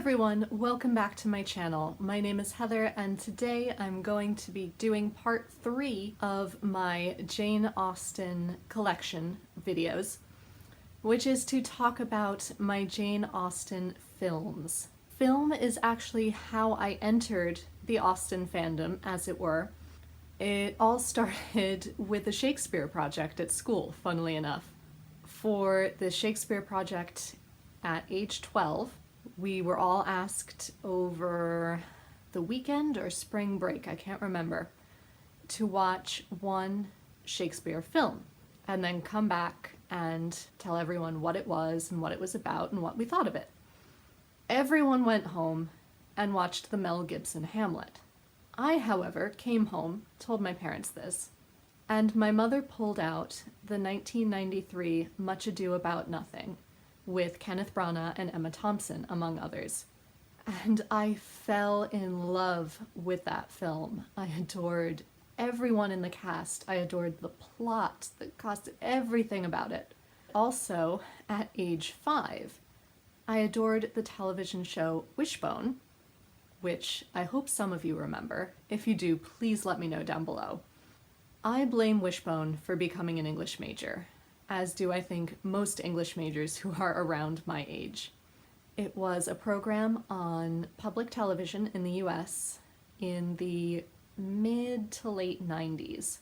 everyone, welcome back to my channel. My name is Heather and today I'm going to be doing part 3 of my Jane Austen collection videos, which is to talk about my Jane Austen films. Film is actually how I entered the Austen fandom, as it were. It all started with the Shakespeare project at school, funnily enough. For the Shakespeare project at age 12, we were all asked over the weekend or spring break, I can't remember, to watch one Shakespeare film and then come back and tell everyone what it was and what it was about and what we thought of it. Everyone went home and watched the Mel Gibson Hamlet. I, however, came home, told my parents this, and my mother pulled out the 1993 Much Ado About Nothing with Kenneth Branagh and Emma Thompson, among others. And I fell in love with that film. I adored everyone in the cast. I adored the plot, the costume, everything about it. Also, at age 5, I adored the television show Wishbone, which I hope some of you remember. If you do, please let me know down below. I blame Wishbone for becoming an English major, as do I think most English majors who are around my age. It was a program on public television in the US in the mid to late 90s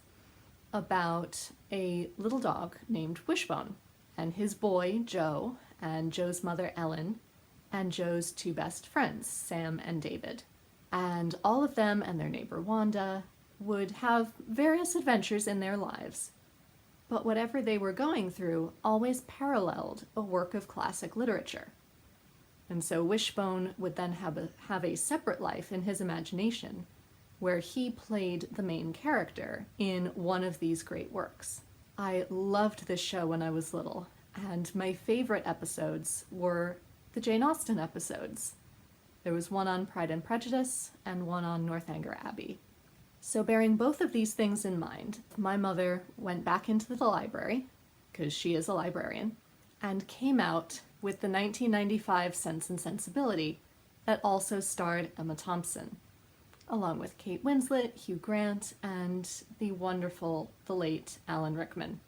about a little dog named Wishbone and his boy Joe and Joe's mother Ellen and Joe's two best friends, Sam and David. And all of them and their neighbor Wanda would have various adventures in their lives. But whatever they were going through always paralleled a work of classic literature. And so Wishbone would then have a separate life in his imagination, where he played the main character in one of these great works. I loved this show when I was little, and my favorite episodes were the Jane Austen episodes. There was one on Pride and Prejudice and one on Northanger Abbey. So bearing both of these things in mind, my mother went back into the library, because she is a librarian, and came out with the 1995 Sense and Sensibility that also starred Emma Thompson, along with Kate Winslet, Hugh Grant, and the wonderful, the late Alan Rickman.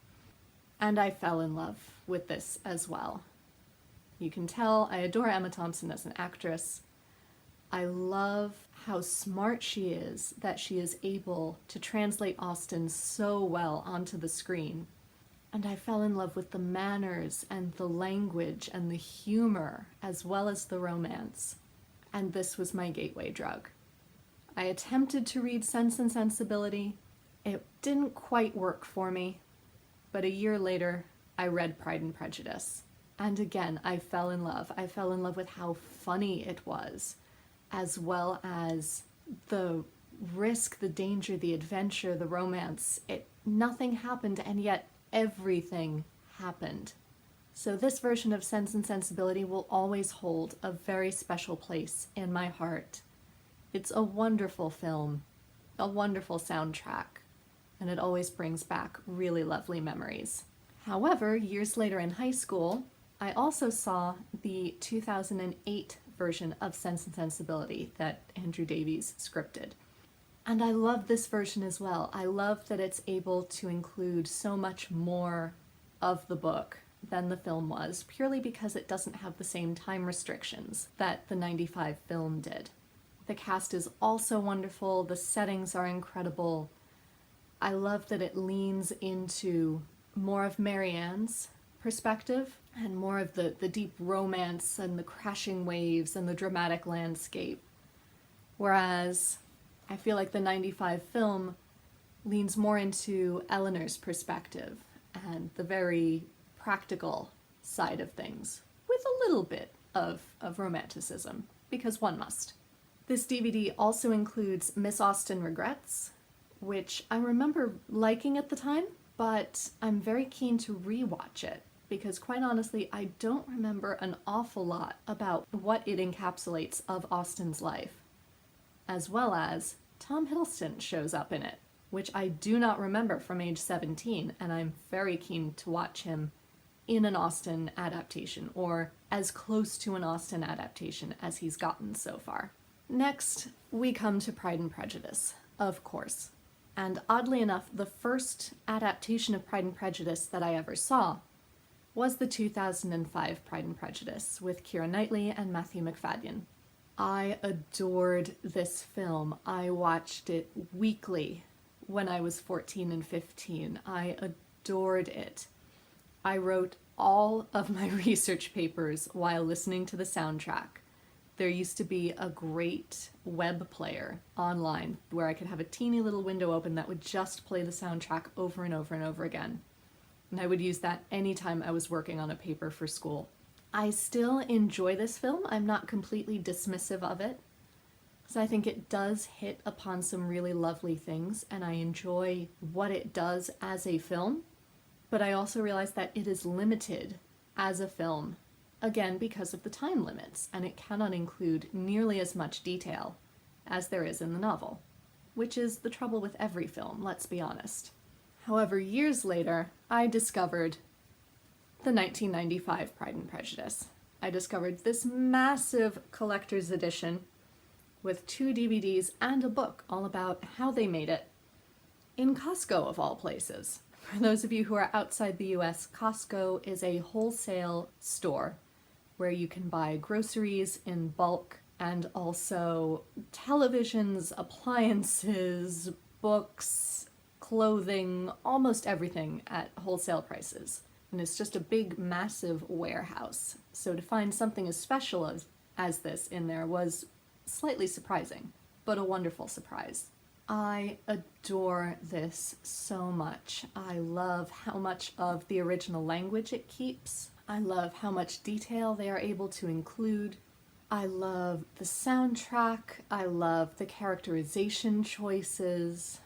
And I fell in love with this as well. You can tell I adore Emma Thompson as an actress. I love how smart she is, that she is able to translate Austen so well onto the screen. And I fell in love with the manners and the language and the humor, as well as the romance. And this was my gateway drug. I attempted to read Sense and Sensibility. It didn't quite work for me, but a year later, I read Pride and Prejudice. And again, I fell in love. I fell in love with how funny it was, as well as the risk, the danger, the adventure, the romance. Nothing happened, and yet everything happened. So this version of Sense and Sensibility will always hold a very special place in my heart. It's a wonderful film, a wonderful soundtrack, and it always brings back really lovely memories. However, years later in high school, I also saw the 2008 version of Sense and Sensibility that Andrew Davies scripted. And I love this version as well. I love that it's able to include so much more of the book than the film was, purely because it doesn't have the same time restrictions that the 95 film did. The cast is also wonderful, the settings are incredible. I love that it leans into more of Marianne's perspective and more of the deep romance and the crashing waves and the dramatic landscape. Whereas I feel like the 95 film leans more into Eleanor's perspective and the very practical side of things, with a little bit of romanticism, because one must. This DVD also includes Miss Austen Regrets, which I remember liking at the time, but I'm very keen to rewatch it, because quite honestly, I don't remember an awful lot about what it encapsulates of Austen's life, as well as Tom Hiddleston shows up in it, which I do not remember from age 17, and I'm very keen to watch him in an Austen adaptation, or as close to an Austen adaptation as he's gotten so far. Next, we come to Pride and Prejudice, of course. And oddly enough, the first adaptation of Pride and Prejudice that I ever saw was the 2005 Pride and Prejudice with Keira Knightley and Matthew Macfadyen. I adored this film. I watched it weekly when I was 14 and 15. I adored it. I wrote all of my research papers while listening to the soundtrack. There used to be a great web player online where I could have a teeny little window open that would just play the soundtrack over and over and over again. And I would use that anytime I was working on a paper for school. I still enjoy this film. I'm not completely dismissive of it, because I think it does hit upon some really lovely things, and I enjoy what it does as a film. But I also realize that it is limited as a film, again because of the time limits, and it cannot include nearly as much detail as there is in the novel, which is the trouble with every film, let's be honest. However, years later, I discovered the 1995 Pride and Prejudice. I discovered this massive collector's edition with 2 DVDs and a book all about how they made it in Costco, of all places. For those of you who are outside the US, Costco is a wholesale store where you can buy groceries in bulk and also televisions, appliances, books, clothing, almost everything at wholesale prices. And it's just a big, massive warehouse. So to find something as special as this in there was slightly surprising, but a wonderful surprise. I adore this so much. I love how much of the original language it keeps. I love how much detail they are able to include. I love the soundtrack. I love the characterization choices.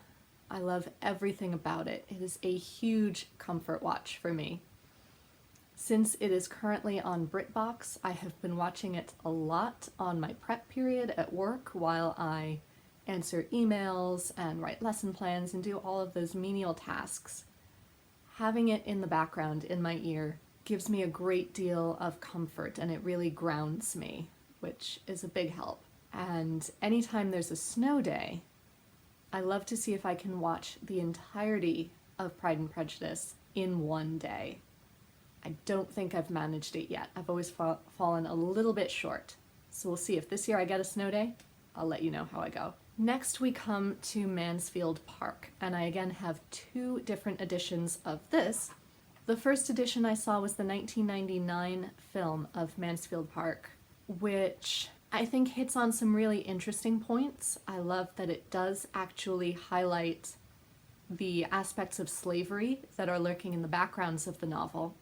I love everything about it. It is a huge comfort watch for me. Since it is currently on BritBox, I have been watching it a lot on my prep period at work while I answer emails and write lesson plans and do all of those menial tasks. Having it in the background in my ear gives me a great deal of comfort, and it really grounds me, which is a big help. And anytime there's a snow day, I love to see if I can watch the entirety of Pride and Prejudice in one day. I don't think I've managed it yet. I've always fallen a little bit short. So we'll see if this year I get a snow day. I'll let you know how I go. Next we come to Mansfield Park, and I again have 2 different editions of this. The first edition I saw was the 1999 film of Mansfield Park, which I think hits on some really interesting points. I love that it does actually highlight the aspects of slavery that are lurking in the backgrounds of the novel.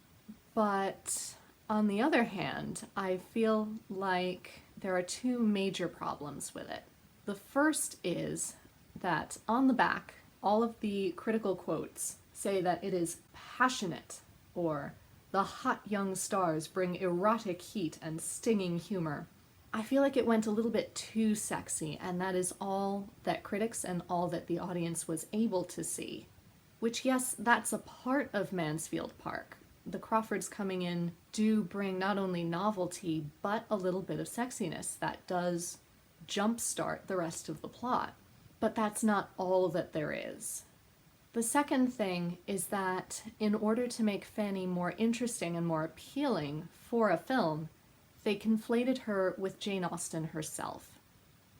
But on the other hand, I feel like there are 2 major problems with it. The first is that on the back, all of the critical quotes say that it is passionate, or the hot young stars bring erotic heat and stinging humor. I feel like it went a little bit too sexy, and that is all that critics and all that the audience was able to see. Which, yes, that's a part of Mansfield Park. The Crawfords coming in do bring not only novelty, but a little bit of sexiness that does jumpstart the rest of the plot. But that's not all that there is. The second thing is that in order to make Fanny more interesting and more appealing for a film, they conflated her with Jane Austen herself.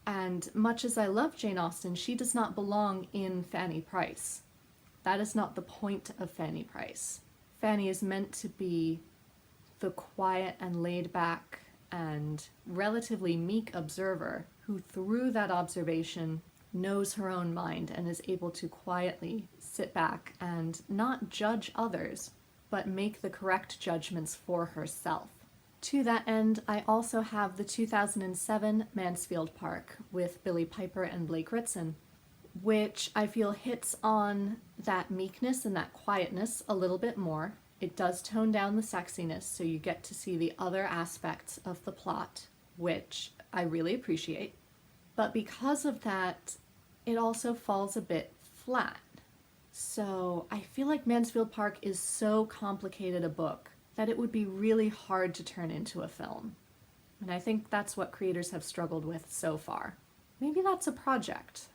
And much as I love Jane Austen, she does not belong in Fanny Price. That is not the point of Fanny Price. Fanny is meant to be the quiet and laid back and relatively meek observer who, through that observation, knows her own mind and is able to quietly sit back and not judge others, but make the correct judgments for herself. To that end, I also have the 2007 Mansfield Park with Billie Piper and Blake Ritson, which I feel hits on that meekness and that quietness a little bit more. It does tone down the sexiness, so you get to see the other aspects of the plot, which I really appreciate. But because of that, it also falls a bit flat. So I feel like Mansfield Park is so complicated a book that it would be really hard to turn into a film. And I think that's what creators have struggled with so far. Maybe that's a project.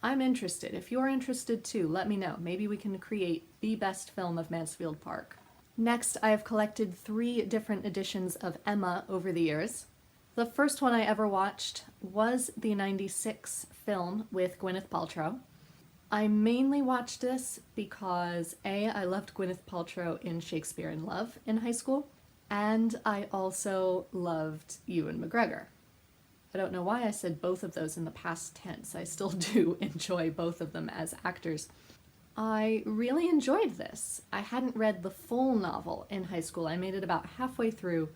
I'm interested. If you're interested too, let me know. Maybe we can create the best film of Mansfield Park. Next, I have collected 3 different editions of Emma over the years. The first one I ever watched was the '96 film with Gwyneth Paltrow. I mainly watched this because A, I loved Gwyneth Paltrow in Shakespeare in Love in high school, and I also loved Ewan McGregor. I don't know why I said both of those in the past tense. I still do enjoy both of them as actors. I really enjoyed this. I hadn't read the full novel in high school. I made it about halfway through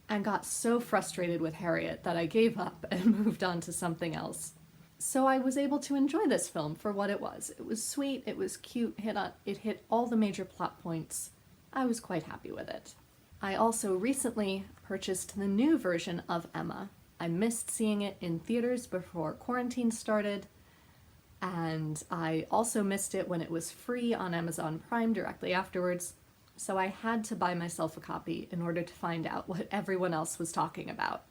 and got so frustrated with Harriet that I gave up and moved on to something else. So I was able to enjoy this film for what it was. It was sweet, it was cute, it hit all the major plot points. I was quite happy with it. I also recently purchased the new version of Emma. I missed seeing it in theaters before quarantine started, and I also missed it when it was free on Amazon Prime directly afterwards, so I had to buy myself a copy in order to find out what everyone else was talking about.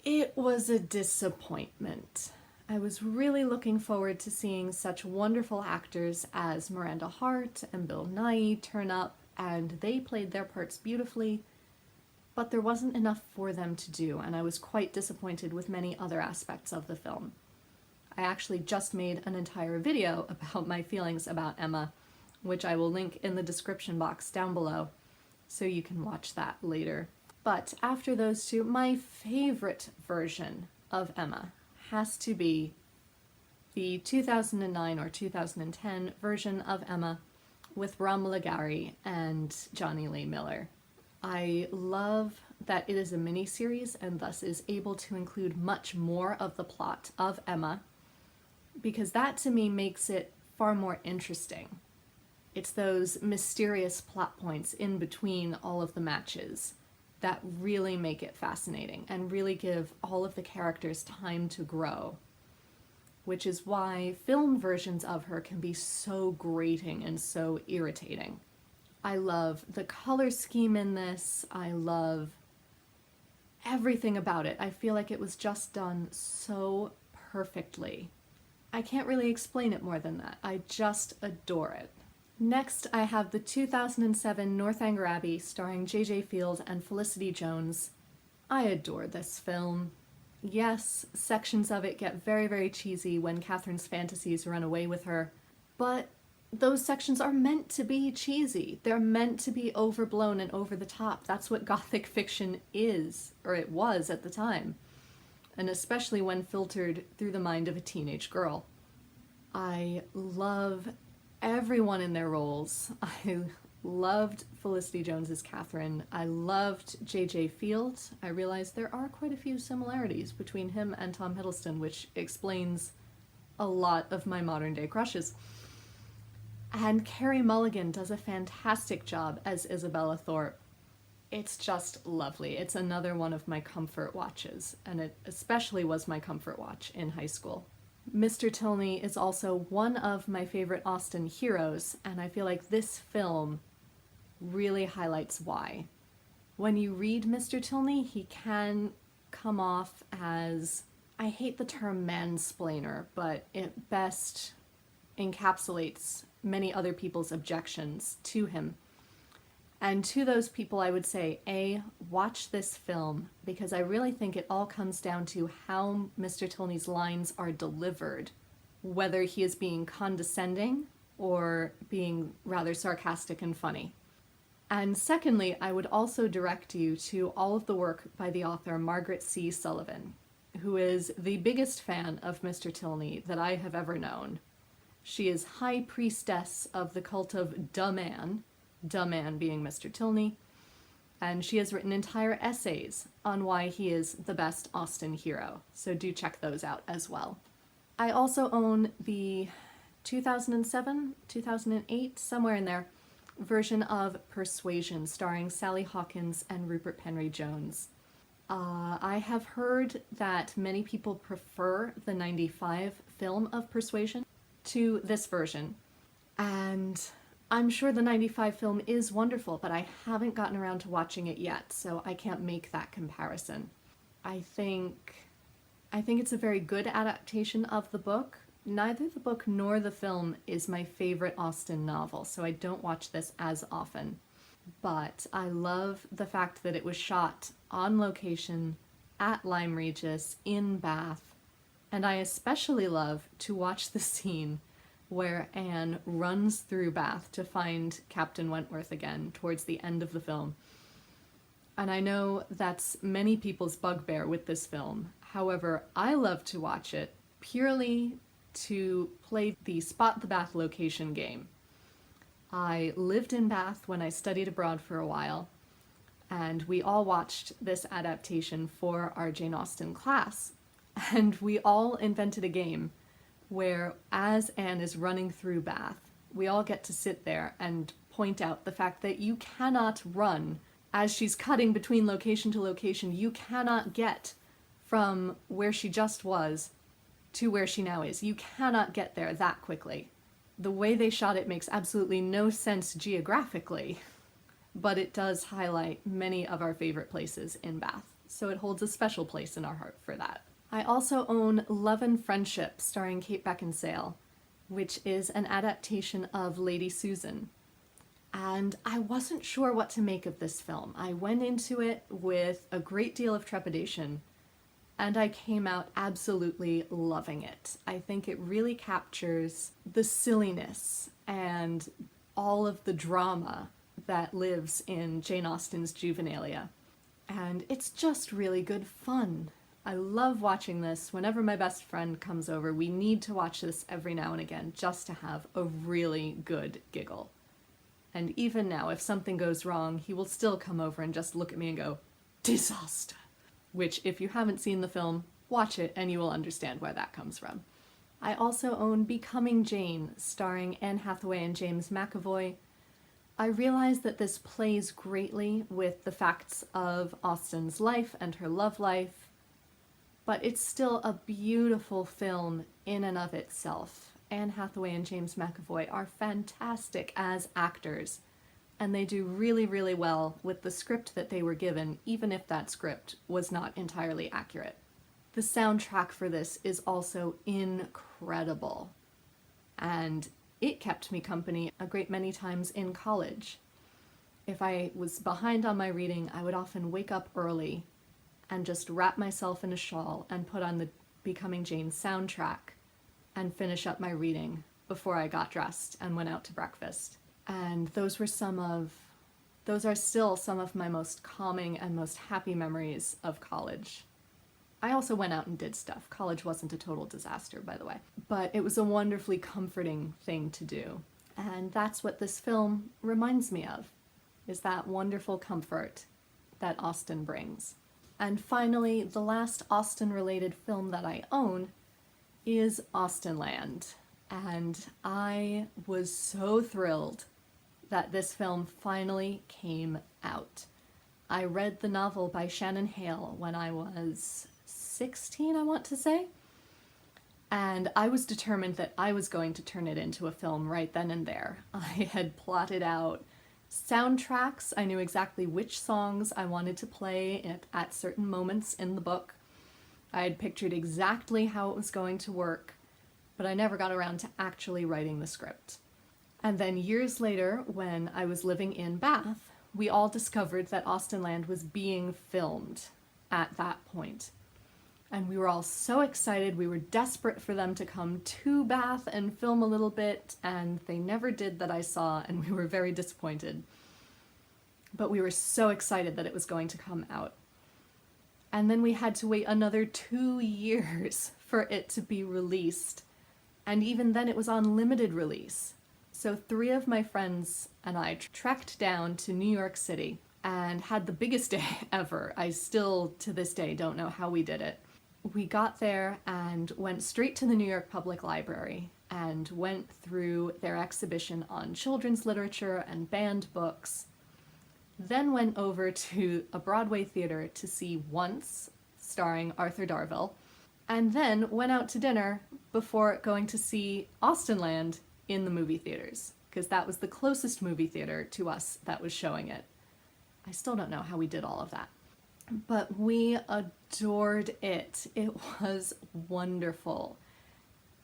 It was a disappointment. I was really looking forward to seeing such wonderful actors as Miranda Hart and Bill Nighy turn up, and they played their parts beautifully, but there wasn't enough for them to do, and I was quite disappointed with many other aspects of the film. I actually just made an entire video about my feelings about Emma, which I will link in the description box down below, so you can watch that later. But after those two, my favorite version of Emma has to be the 2009 or 2010 version of Emma with Ramble and Johnny Lee Miller. I love that it is a miniseries and thus is able to include much more of the plot of Emma, because that to me makes it far more interesting. It's those mysterious plot points in between all of the matches that really make it fascinating and really give all of the characters time to grow, which is why film versions of her can be so grating and so irritating. I love the color scheme in this. I love everything about it. I feel like it was just done so perfectly. I can't really explain it more than that. I just adore it. Next, I have the 2007 Northanger Abbey starring J.J. Field and Felicity Jones. I adore this film. Yes, sections of it get very, very cheesy when Catherine's fantasies run away with her, but those sections are meant to be cheesy. They're meant to be overblown and over the top. That's what Gothic fiction is, or it was at the time, and especially when filtered through the mind of a teenage girl. I love everyone in their roles. I loved Felicity Jones as Catherine. I loved J.J. Field. I realized there are quite a few similarities between him and Tom Hiddleston, which explains a lot of my modern day crushes. And Carey Mulligan does a fantastic job as Isabella Thorpe. It's just lovely. It's another one of my comfort watches, and it especially was my comfort watch in high school. Mr. Tilney is also one of my favorite Austen heroes, and I feel like this film really highlights why. When you read Mr. Tilney, he can come off as, I hate the term mansplainer, but it best encapsulates many other people's objections to him. And to those people I would say, A, watch this film, because I really think it all comes down to how Mr. Tilney's lines are delivered, whether he is being condescending or being rather sarcastic and funny. And secondly, I would also direct you to all of the work by the author Margaret C. Sullivan, who is the biggest fan of Mr. Tilney that I have ever known. She is high priestess of the cult of Da Man being Mr. Tilney, and she has written entire essays on why he is the best Austen hero, so do check those out as well. I also own the 2007, 2008, somewhere in there, version of Persuasion starring Sally Hawkins and Rupert Penry Jones. I have heard that many people prefer the '95 film of Persuasion to this version, and I'm sure the 95 film is wonderful, but I haven't gotten around to watching it yet, so I can't make that comparison. I think it's a very good adaptation of the book. Neither the book nor the film is my favorite Austen novel, so I don't watch this as often. But I love the fact that it was shot on location at Lyme Regis in Bath, and I especially love to watch the scene where Anne runs through Bath to find Captain Wentworth again towards the end of the film. And I know that's many people's bugbear with this film. However, I love to watch it purely to play the Spot the Bath location game. I lived in Bath when I studied abroad for a while, and we all watched this adaptation for our Jane Austen class. And we all invented a game where, as Anne is running through Bath, we all get to sit there and point out the fact that you cannot run. As she's cutting between location to location, you cannot get from where she just was to where she now is. You cannot get there that quickly. The way they shot it makes absolutely no sense geographically, but it does highlight many of our favorite places in Bath, so it holds a special place in our heart for that. I also own Love and Friendship, starring Kate Beckinsale, which is an adaptation of Lady Susan. And I wasn't sure what to make of this film. I went into it with a great deal of trepidation, and I came out absolutely loving it. I think it really captures the silliness and all of the drama that lives in Jane Austen's juvenilia. And it's just really good fun. I love watching this. Whenever my best friend comes over, we need to watch this every now and again just to have a really good giggle. And even now, if something goes wrong, he will still come over and just look at me and go, "Disaster!" Which, if you haven't seen the film, watch it and you will understand where that comes from. I also own Becoming Jane, starring Anne Hathaway and James McAvoy. I realize that this plays greatly with the facts of Austen's life and her love life, but it's still a beautiful film in and of itself. Anne Hathaway and James McAvoy are fantastic as actors, and they do really, really well with the script that they were given, even if that script was not entirely accurate. The soundtrack for this is also incredible, and it kept me company a great many times in college. If I was behind on my reading, I would often wake up early and just wrap myself in a shawl and put on the Becoming Jane soundtrack and finish up my reading before I got dressed and went out to breakfast. And those are still some of my most calming and most happy memories of college. I also went out and did stuff. College wasn't a total disaster, by the way. But it was a wonderfully comforting thing to do. And that's what this film reminds me of, is that wonderful comfort that Austen brings. And finally, the last Austen-related film that I own is Austenland. And I was so thrilled that this film finally came out. I read the novel by Shannon Hale when I was 16, I want to say, and I was determined that I was going to turn it into a film right then and there. I had plotted out soundtracks. I knew exactly which songs I wanted to play at certain moments in the book. I had pictured exactly how it was going to work, but I never got around to actually writing the script. And then years later, when I was living in Bath, we all discovered that Austenland was being filmed at that point. And we were all so excited. We were desperate for them to come to Bath and film a little bit, and they never did that I saw, and we were very disappointed. But we were so excited that it was going to come out. And then we had to wait another 2 years for it to be released. And even then it was on limited release. So 3 of my friends and I trekked down to New York City and had the biggest day ever. I still, to this day, don't know how we did it. We got there and went straight to the New York Public Library and went through their exhibition on children's literature and banned books. Then went over to a Broadway theater to see Once, starring Arthur Darvill, and then went out to dinner before going to see Austenland in the movie theaters. because that was the closest movie theater to us that was showing it. I still don't know how we did all of that. But we adored it. It was wonderful.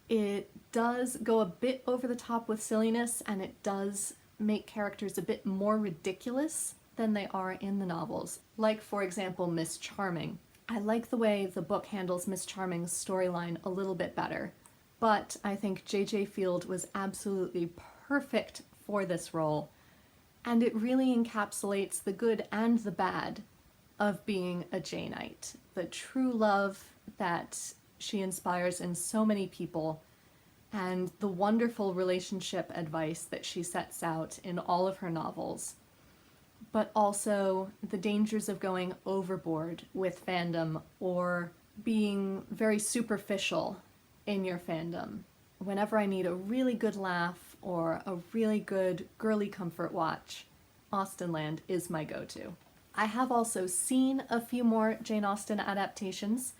It does go a bit over the top with silliness, and it does make characters a bit more ridiculous than they are in the novels. Like, for example, Miss Charming. I like the way the book handles Miss Charming's storyline a little bit better, but I think J.J. Field was absolutely perfect for this role, and it really encapsulates the good and the bad of being a Janeite. The true love that she inspires in so many people, and the wonderful relationship advice that she sets out in all of her novels, but also the dangers of going overboard with fandom or being very superficial in your fandom. Whenever I need a really good laugh or a really good girly comfort watch, Austenland is my go-to. I have also seen a few more Jane Austen adaptations,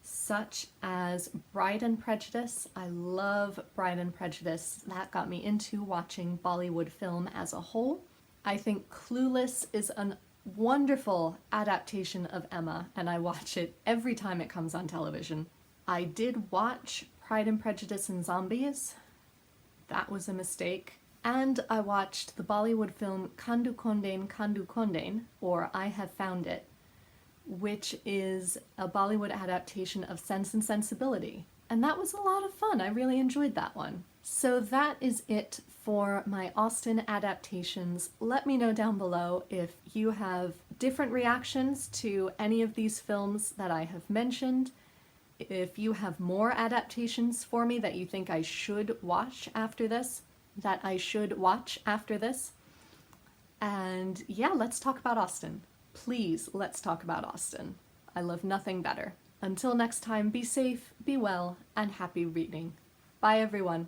such as Bride and Prejudice. I love Bride and Prejudice. That got me into watching Bollywood film as a whole. I think Clueless is a wonderful adaptation of Emma, and I watch it every time it comes on television. I did watch Pride and Prejudice and Zombies. That was a mistake. And I watched the Bollywood film Kandu Kondain, or I Have Found It, which is a Bollywood adaptation of Sense and Sensibility. And that was a lot of fun. I really enjoyed that one. So that is it for my Austen adaptations. Let me know down below if you have different reactions to any of these films that I have mentioned. If you have more adaptations for me that you think I should watch after this, And yeah, let's talk about Austen. Please, let's talk about Austen. I love nothing better. Until next time, be safe, be well, and happy reading. Bye everyone.